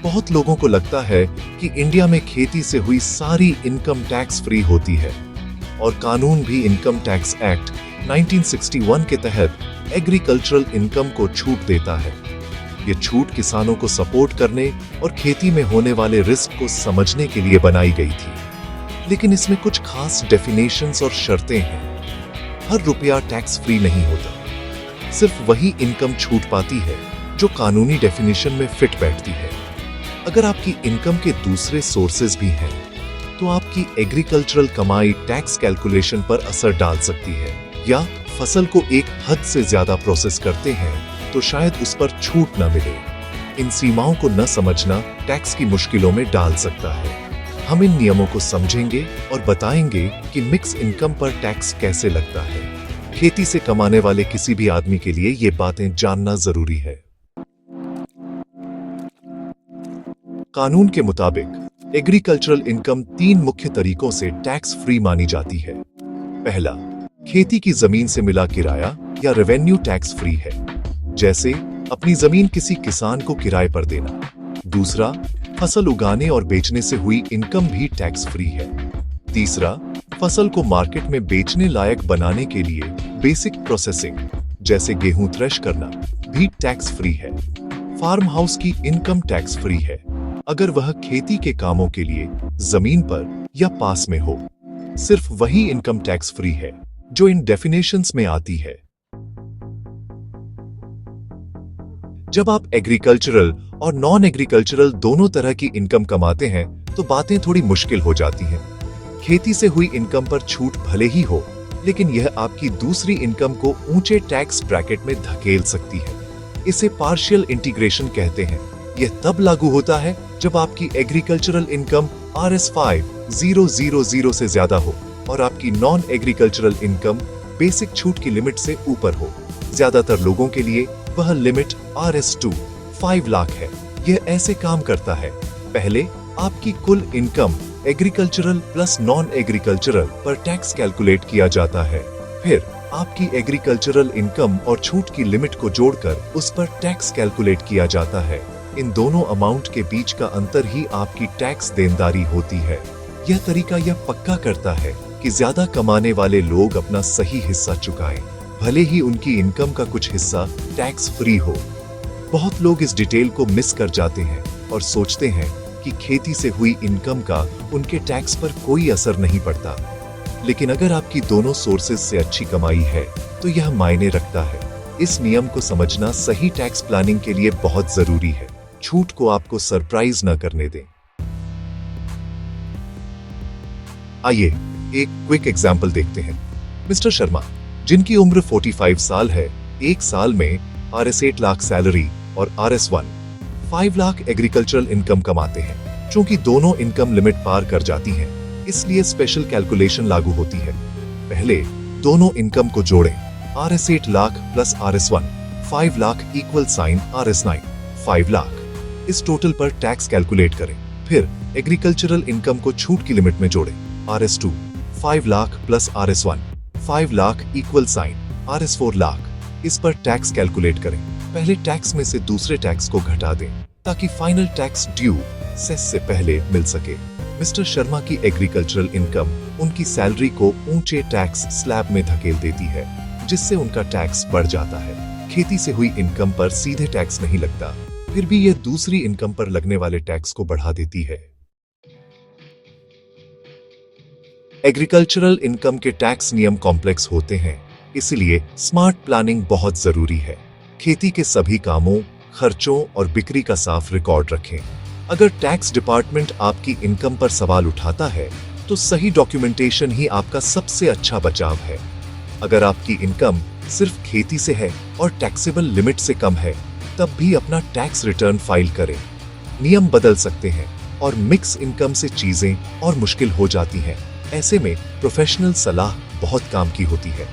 बहुत लोगों को लगता है कि इंडिया में खेती से हुई सारी इनकम टैक्स फ्री होती है और कानून भी इनकम टैक्स एक्ट 1961 के तहत एग्रीकल्चरल इनकम को छूट देता है। ये छूट किसानों को सपोर्ट करने और खेती में होने वाले रिस्क को समझने के लिए बनाई गई थी, लेकिन इसमें कुछ खास डेफिनेशंस और शर्तें हैं। हर रुपया टैक्स फ्री नहीं होता, सिर्फ वही इनकम छूट पाती है जो कानूनी डेफिनेशन में फिट बैठती है। अगर आपकी इनकम के दूसरे सोर्सेज भी हैं, तो आपकी एग्रीकल्चरल कमाई टैक्स कैलकुलेशन पर असर डाल सकती है, या फसल को एक हद से ज्यादा प्रोसेस करते हैं तो शायद उस पर छूट न मिले। इन सीमाओं को न समझना टैक्स की मुश्किलों में डाल सकता है। हम इन नियमों को समझेंगे और बताएंगे कि मिक्स इनकम पर टैक्स कैसे लगता है। खेती से कमाने वाले किसी भी आदमी के लिए ये बातें जानना जरूरी है। कानून के मुताबिक एग्रीकल्चरल इनकम 3 मुख्य तरीकों से टैक्स फ्री मानी जाती है। पहला, खेती की जमीन से मिला किराया या रेवेन्यू टैक्स फ्री है, जैसे अपनी जमीन किसी किसान को किराए पर देना। दूसरा, फसल उगाने और बेचने से हुई इनकम भी टैक्स फ्री है। तीसरा, फसल को मार्केट में बेचने लायक बनाने के लिए बेसिक प्रोसेसिंग जैसे गेहूं थ्रेश करना भी टैक्स फ्री है। फार्म हाउस की इनकम टैक्स फ्री है अगर वह खेती के कामों के लिए जमीन पर या पास में हो। सिर्फ वही इनकम टैक्स फ्री है जो इन डेफिनेशंस में आती है। जब आप एग्रीकल्चरल और नॉन एग्रीकल्चरल दोनों तरह की इनकम कमाते हैं तो बातें थोड़ी मुश्किल हो जाती हैं। खेती से हुई इनकम पर छूट भले ही हो, लेकिन यह आपकी दूसरी इनकम को ऊंचे टैक्स ब्रैकेट में धकेल सकती है। इसे पार्शियल इंटीग्रेशन कहते हैं। यह तब लागू होता है जब आपकी एग्रीकल्चरल इनकम RS 5000 से ज्यादा हो और आपकी नॉन एग्रीकल्चरल इनकम बेसिक छूट की लिमिट से ऊपर हो। ज्यादातर लोगों के लिए वह लिमिट RS 2 5 लाख है। यह ऐसे काम करता है। पहले आपकी कुल income agricultural plus non agricultural पर टैक्स कैलकुलेट किया जाता है। फिर आपकी एग्रीकल्चरल इनकम और छूट की लिमिट को जोड़कर उस पर टैक्स कैलकुलेट किया जाता है। इन दोनों अमाउंट के बीच का अंतर ही आपकी टैक्स देनदारी होती है। यह तरीका यह पक्का करता है कि ज्यादा कमाने वाले लोग अपना सही हिस्सा चुकाएं, भले ही उनकी इनकम का कुछ हिस्सा टैक्स फ्री हो। बहुत लोग इस डिटेल को मिस कर जाते हैं और सोचते हैं कि खेती से हुई इनकम का उनके टैक्स पर कोई असर नहीं पड़ता। लेकिन अगर आपकी दोनों सोर्सेज से अच्छी कमाई है तो यह मायने रखता है। इस नियम को समझना सही टैक्स प्लानिंग के लिए बहुत जरूरी है। छूट को आपको सरप्राइज न करने दें। आइए एक क्विक एग्जाम्पल देखते हैं। मिस्टर शर्मा, जिनकी उम्र 45 साल है, एक साल में RS 8 लाख सैलरी और RS 1 5 लाख एग्रीकल्चरल इनकम कमाते हैं। चूंकि दोनों इनकम लिमिट पार कर जाती हैं, इसलिए स्पेशल कैलकुलेशन लागू होती है। पहले दोनों इनकम को जोड़ें। RS 8 lakh plus RS 1 5 lakh equal sign RS 9 5 lakh. इस टोटल पर टैक्स कैलकुलेट करें। फिर एग्रीकल्चरल इनकम को छूट की लिमिट में जोड़ें। RS 2 5 lakh plus RS 1 5 lakh equal sign RS 4 lakh. इस पर टैक्स कैलकुलेट करें। पहले टैक्स में से दूसरे टैक्स को घटा दें ताकि फाइनल टैक्स ड्यू सेस से पहले मिल सके। मिस्टर शर्मा की एग्रीकल्चरल इनकम उनकी सैलरी को ऊंचे टैक्स स्लैब में धकेल देती है, जिससे उनका टैक्स बढ़ जाता है। खेती से हुई इनकम पर सीधे टैक्स नहीं लगता, फिर भी यह दूसरी इनकम पर लगने वाले टैक्स को बढ़ा देती है। एग्रीकल्चरल इनकम के टैक्स नियम कॉम्प्लेक्स होते हैं, इसलिए स्मार्ट प्लानिंग बहुत जरूरी है। खेती के सभी कामों, खर्चों और बिक्री का साफ रिकॉर्ड रखें। अगर टैक्स डिपार्टमेंट आपकी इनकम पर सवाल उठाता है, तो सही डॉक्यूमेंटेशन ही आपका सबसे अच्छा बचाव है। अगर आपकी इनकम सिर्फ खेती से है और टैक्सेबल लिमिट से कम है, तब भी अपना टैक्स रिटर्न फाइल करें। नियम बदल सकते हैं और मिक्स इनकम से चीजें और मुश्किल हो जाती हैं। ऐसे में प्रोफेशनल सलाह बहुत काम की होती है।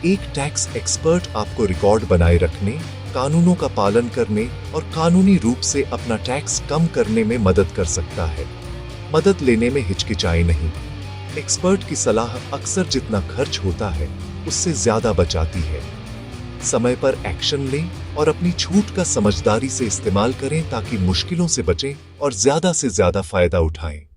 एक टैक्स एक्सपर्ट आपको रिकॉर्ड बनाए रखने, कानूनों का पालन करने और कानूनी रूप से अपना टैक्स कम करने में मदद कर सकता है। मदद लेने में हिचकिचाएं नहीं। एक्सपर्ट की सलाह अक्सर जितना खर्च होता है उससे ज्यादा बचाती है। समय पर एक्शन लें और अपनी छूट का समझदारी से इस्तेमाल करें ताकि मुश्किलों से बचें और ज्यादा से ज्यादा फायदा उठाएं।